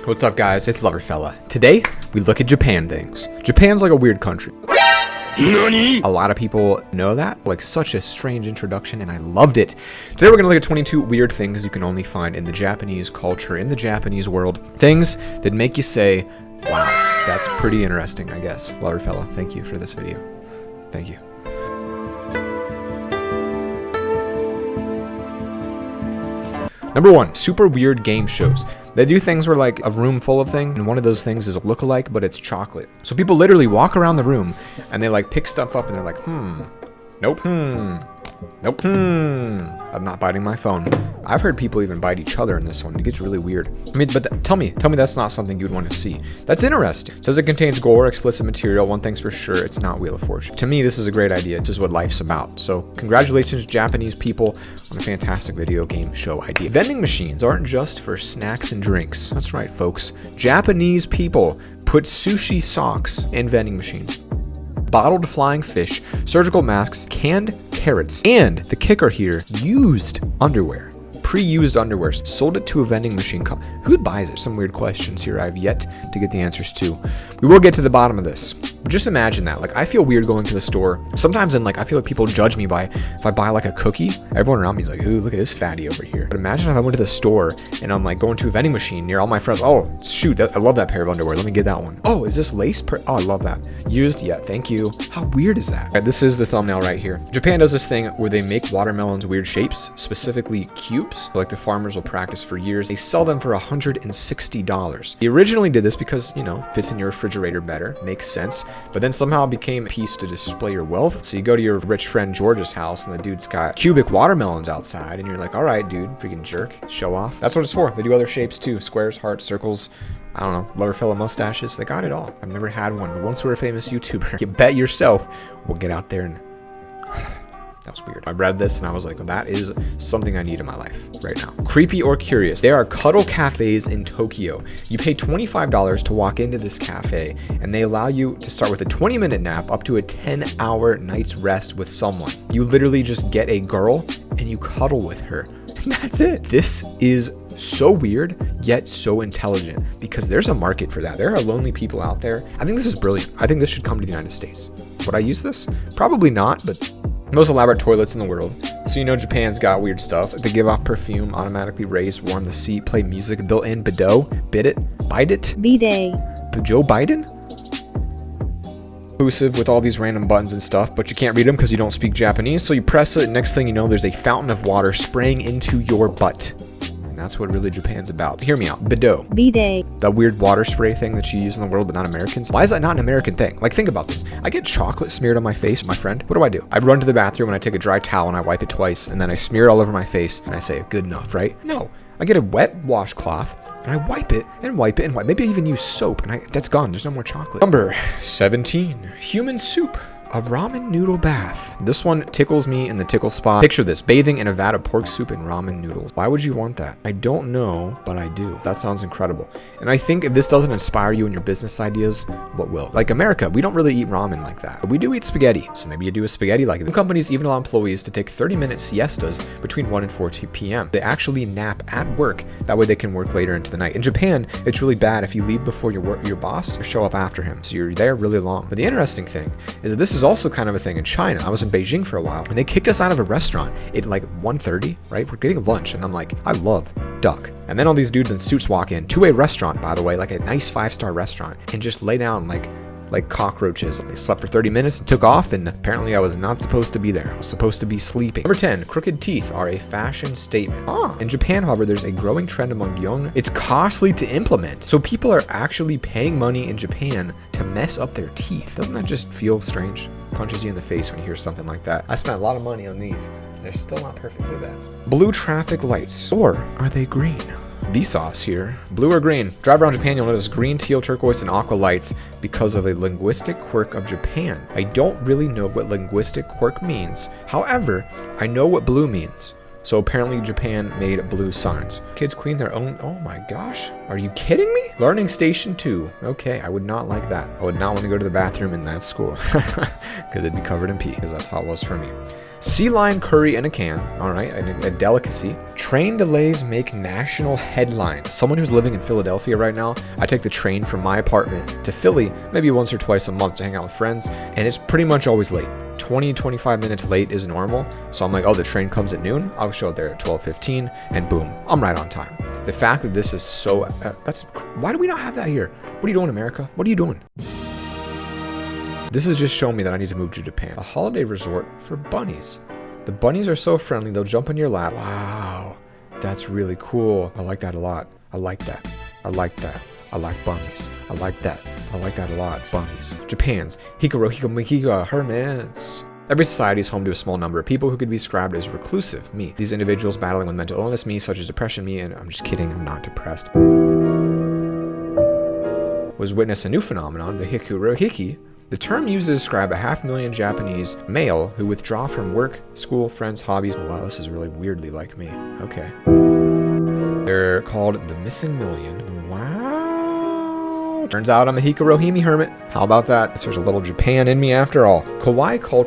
What's up, guys? It's Loverfella. Today, we look at Japan things. Japan's like a weird country. NANI? A lot of people know that, like such a strange introduction, and I loved it. Today we're gonna look at 22 weird things you can only find in the Japanese culture, in the Japanese world. Things that make you say, wow, that's pretty interesting, I guess. Loverfella, thank you for this video. Thank you. Number 1, super weird game shows. They do things where like a room full of things, and one of those things is a lookalike, but it's chocolate. So people literally walk around the room and they like pick stuff up and they're like, nope, nope, I'm not biting my phone. I've heard people even bite each other in this one. It gets really weird. I mean, but tell me that's not something you'd want to see. That's interesting. It says it contains gore, explicit material. One thing's for sure, it's not Wheel of Fortune. To me, this is a great idea. This is what life's about. So congratulations, Japanese people, on a fantastic video game show idea. Vending machines aren't just for snacks and drinks. That's right, folks. Japanese people put sushi socks in vending machines. Bottled flying fish, surgical masks, canned carrots, and the kicker here, used underwear. Pre-used underwear, sold it to a vending machine. Who buys it? Some weird questions here I've yet to get the answers to. We will get to the bottom of this. Just imagine that. Like, I feel weird going to the store. Sometimes I feel like people judge me by if I buy like a cookie. Everyone around me is like, ooh, look at this fatty over here. But imagine if I went to the store and I'm like going to a vending machine near all my friends. Oh, shoot, I love that pair of underwear. Let me get that one. Oh, is this lace? Oh, I love that. Used? Yeah, thank you. How weird is that? Right, this is the thumbnail right here. Japan does this thing where they make watermelons weird shapes, specifically cubes. Like the farmers will practice for years. They sell them for $160. They originally did this because, you know, fits in your refrigerator better, makes sense. But then somehow it became a piece to display your wealth. So you go to your rich friend George's house and the dude's got cubic watermelons outside and you're like, all right, dude, freaking jerk, show off. That's what it's for. They do other shapes too. Squares, hearts, circles, I don't know, Loverfella mustaches. They got it all. I've never had one, but once we're a famous YouTuber, you bet yourself we'll get out there and... That was weird. I read this and I was like, well, that is something I need in my life right now. Creepy or curious. There are Cuddle cafes in Tokyo. You pay $25 to walk into this cafe and they allow you to start with a 20-minute nap up to a 10-hour night's rest with someone. You literally just get a girl and you cuddle with her. That's it. This is so weird, yet so intelligent because there's a market for that. There are lonely people out there. I think this is brilliant. I think this should come to the United States. Would I use this? Probably not, but most elaborate toilets in the world. So you know Japan's got weird stuff. They give off perfume, automatically raise, warm the seat, play music, built-in bidet, bid it, bite it, bidet. Joe Biden? Exclusive with all these random buttons and stuff, but you can't read them because you don't speak Japanese. So you press it, and next thing you know, there's a fountain of water spraying into your butt. That's what really Japan's about. Hear me out. Bidet. That weird water spray thing that you use in the world, but not Americans. Why is that not an American thing? Like, think about this. I get chocolate smeared on my face, my friend. What do? I run to the bathroom and I take a dry towel and I wipe it twice, and then I smear it all over my face and I say, good enough, right? No. I get a wet washcloth and I wipe it and wipe it and wipe. Maybe I even use soap and that's gone. There's no more chocolate. Number 17. Human soup. A ramen noodle bath. This one tickles me in the tickle spot. Picture this, bathing in a vat of pork soup and ramen noodles. Why would you want that? I don't know, but I do. That sounds incredible. And I think if this doesn't inspire you in your business ideas, what will? Like America, we don't really eat ramen like that. But we do eat spaghetti. So maybe you do a spaghetti like this. Some companies even allow employees to take 30-minute siestas between 1 and 4 p.m. They actually nap at work. That way they can work later into the night. In Japan, it's really bad if you leave before your boss or show up after him. So you're there really long. But the interesting thing is that this is also kind of a thing in China. I was in Beijing for a while and they kicked us out of a restaurant at like 1:30, right? We're getting lunch and I'm like, I love duck. And then all these dudes in suits walk in to a restaurant, by the way, like a nice 5-star restaurant, and just lay down like cockroaches. They slept for 30 minutes and took off, and apparently I was not supposed to be there. I was supposed to be sleeping. Number 10, crooked teeth are a fashion statement. In Japan, however, there's a growing trend among young. It's costly to implement. So people are actually paying money in Japan to mess up their teeth. Doesn't that just feel strange? Punches you in the face when you hear something like that. I spent a lot of money on these. They're still not perfect for that. Blue traffic lights, or are they green? Vsauce here. Blue or green? Drive around Japan, you'll notice green, teal, turquoise, and aqua lights because of a linguistic quirk of Japan. I don't really know what linguistic quirk means. However, I know what blue means. So apparently Japan made blue signs. Kids clean their own. Oh my gosh. Are you kidding me? Learning station 2. Okay, I would not like that. I would not want to go to the bathroom in that school because it'd be covered in pee, because that's how it was for me. Sea lion curry in a can. All right, a delicacy. Train delays make national headlines. Someone who's living in Philadelphia right now, I take the train from my apartment to Philly maybe once or twice a month to hang out with friends, and it's pretty much always late. 20-25 minutes late is normal. So I'm like, oh, the train comes at noon. I'll show up there at 12:15, and boom, I'm right on time. The fact that this is so, why do we not have that here? What are you doing, America? What are you doing? This is just showing me that I need to move to Japan. A holiday resort for bunnies. The bunnies are so friendly, they'll jump in your lap. Wow, that's really cool. I like that a lot. I like that. I like that. I like bunnies. I like that. I like that a lot. Bunnies. Japan's Hikikomori hermits. Every society is home to a small number of people who could be described as reclusive, me. These individuals battling with mental illness, me, such as depression, me, and I'm just kidding, I'm not depressed. Was witness a new phenomenon, the Hiki. The term used to describe a 500,000 Japanese male who withdraw from work, school, friends, hobbies. Oh, wow, this is really weirdly like me. Okay. They're called the missing million. Wow. Turns out I'm a Hikarohime hermit. How about that? There's a little Japan in me after all. Kawaii culture